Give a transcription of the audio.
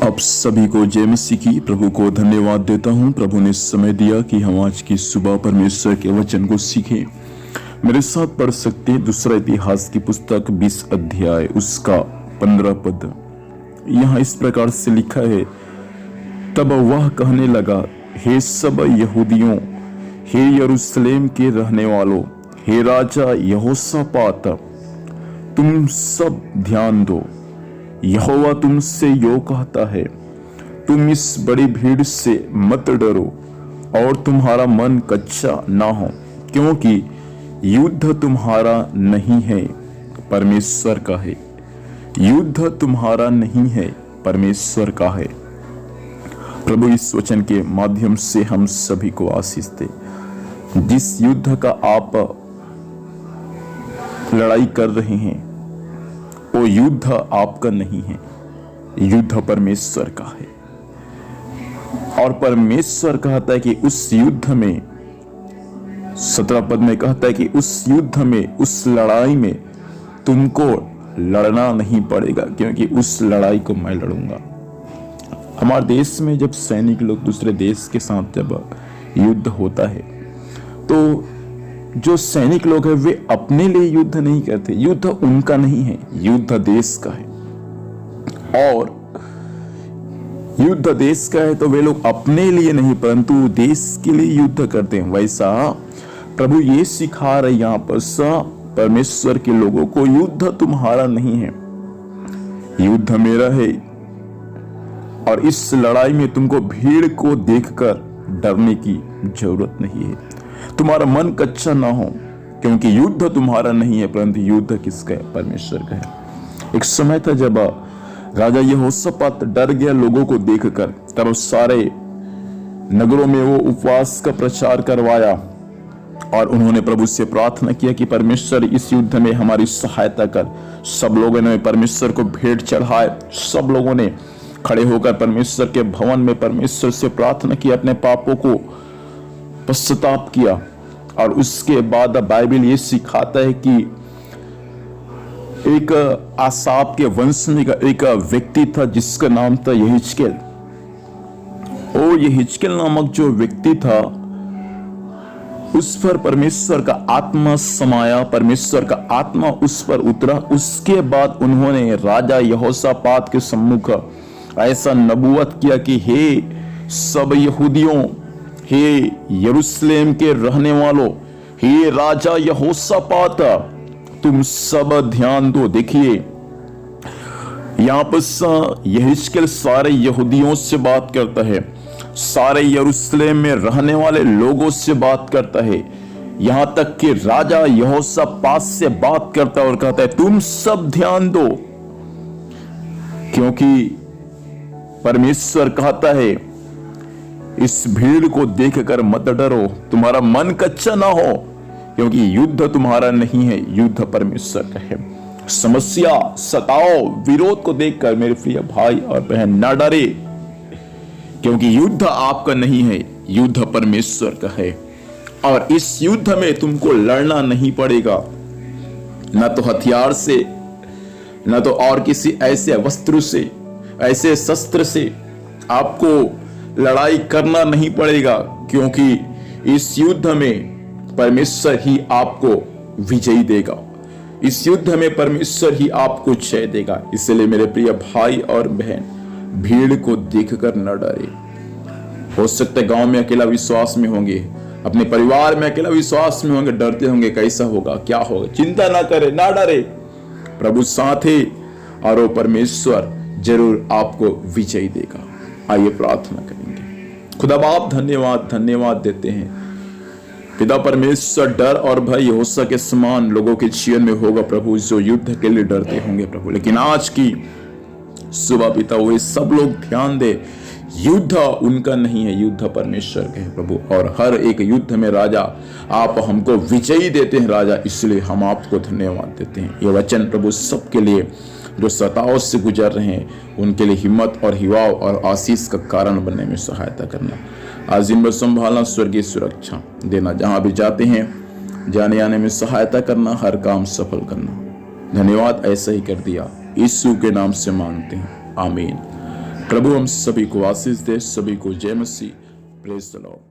आप सभी को जय मसीह की। प्रभु को धन्यवाद देता हूं। प्रभु ने समय दिया कि हम आज की सुबह परमेश्वर के वचन को सीखें। मेरे साथ पढ़ सकते हैं दूसरा इतिहास की पुस्तक 20 अध्याय उसका 15 पद। यहाँ इस प्रकार से लिखा है, तब वह कहने लगा, हे सब यहूदियों, हे यरूशलेम के रहने वालों, हे राजा यहोशापात, तुम सब ध्यान दो। यहोवा तुमसे यो कहता है, तुम इस बड़ी भीड़ से मत डरो और तुम्हारा मन कच्चा ना हो, क्योंकि युद्ध तुम्हारा नहीं है, परमेश्वर का है। युद्ध तुम्हारा नहीं है, परमेश्वर का है। प्रभु इस वचन के माध्यम से हम सभी को आशीष दे। जिस युद्ध का आप लड़ाई कर रहे हैं वो युद्ध आपका नहीं है, युद्ध परमेश्वर का है। और परमेश्वर कहता है कि उस युद्ध में 17 पद में कहता है कि उस युद्ध में, उस लड़ाई में तुमको लड़ना नहीं पड़ेगा, क्योंकि उस लड़ाई को मैं लड़ूंगा। हमारे देश में जब सैनिक लोग दूसरे देश के साथ जब युद्ध होता है तो जो सैनिक लोग हैं वे अपने लिए युद्ध नहीं करते। युद्ध उनका नहीं है, युद्ध देश का है। और युद्ध देश का है तो वे लोग अपने लिए नहीं परंतु देश के लिए युद्ध करते हैं। वैसा प्रभु ये सिखा रहे यहाँ पर परमेश्वर के लोगों को, युद्ध तुम्हारा नहीं है, युद्ध मेरा है। और इस लड़ाई में तुमको भीड़ को देखकर डरने की जरूरत नहीं है। तुम्हारा मन कच्चा ना हो, क्योंकि युद्ध तुम्हारा नहीं है परंतु युद्ध किसका है, परमेश्वर का है। एक समय था जब राजा यहोशापात डर गया लोगों को देखकर, तब सारे नगरों में वो उपवास का प्रचार करवाया और उन्होंने प्रभु से प्रार्थना किया कि परमेश्वर इस युद्ध में हमारी सहायता कर। सब लोगों ने परमेश्वर को भेंट चढ़ाए, सब लोगों ने खड़े होकर परमेश्वर के भवन में परमेश्वर से प्रार्थना की, अपने पापों को पश्चाताप किया। और उसके बाद बाइबल ये सिखाता है कि एक आसाप के वंश में एक व्यक्ति था जिसका नाम था यहिजकेल। और यहिजकेल नामक जो व्यक्ति था उस पर परमेश्वर का आत्मा समाया, परमेश्वर का आत्मा उस पर उतरा। उसके बाद उन्होंने राजा यहोशापात के सम्मुख ऐसा नबूवत किया कि हे सब यहूदियों, हे यरूशलेम के रहने वालों, हे राजा यहोशापात, तुम सब ध्यान दो। देखिए यहां पर यहिजकेल सारे यहूदियों से बात करता है, सारे यरूशलेम में रहने वाले लोगों से बात करता है, यहां तक कि राजा यहोशापात से बात करता है और कहता है तुम सब ध्यान दो, क्योंकि परमेश्वर कहता है इस भीड़ को देखकर मत डरो, तुम्हारा मन कच्चा ना हो, क्योंकि युद्ध तुम्हारा नहीं है, युद्ध परमेश्वर का है। समस्या, सताओ, विरोध को देखकर मेरे प्रिय भाई और बहन ना डरे, क्योंकि युद्ध आपका नहीं है, युद्ध परमेश्वर का है। और इस युद्ध में तुमको लड़ना नहीं पड़ेगा, न तो हथियार से, न तो और किसी ऐसे वस्त्र से, ऐसे शस्त्र से आपको लड़ाई करना नहीं पड़ेगा, क्योंकि इस युद्ध में परमेश्वर ही आपको विजयी देगा। इस युद्ध में परमेश्वर ही आपको जय देगा। इसलिए मेरे प्रिय भाई और बहन, भीड़ को देखकर न डरे। हो सकता है गांव में अकेला विश्वास में होंगे, अपने परिवार में अकेला विश्वास में होंगे, डरते होंगे कैसा होगा, क्या होगा। चिंता ना करें, ना डरे, प्रभु साथ है और वो परमेश्वर जरूर आपको विजय देगा। आइए प्रार्थना करेंगे। खुदा बाप धन्यवाद देते हैं। पिता परमेश्वर, डर और भय यहोशा के समान लोगों के जीवन में होगा प्रभु, जो युद्ध के लिए डरते होंगे प्रभु। लेकिन आज की सुबह पिता वो सब लोग ध्यान दे, युद्ध उनका नहीं है, युद्ध परमेश्वर का है प्रभु। और हर एक युद्ध में राजा आप हमको विजयी देते हैं राजा, इसलिए हम आपको धन्यवाद देते हैं। ये वचन प्रभु सबके लिए जो सताओं से गुजर रहे हैं उनके लिए हिम्मत और हिवाव और आशीष का कारण बनने में सहायता करना। आज दिन भर संभालना, स्वर्गीय सुरक्षा देना, जहां भी जाते हैं जाने आने में सहायता करना, हर काम सफल करना। धन्यवाद, ऐसा ही कर दिया, यीशु के नाम से मांगते हैं, आमीन। प्रभु हम सभी को आशीष दे, सभी को जय मसीह। Praise the Lord.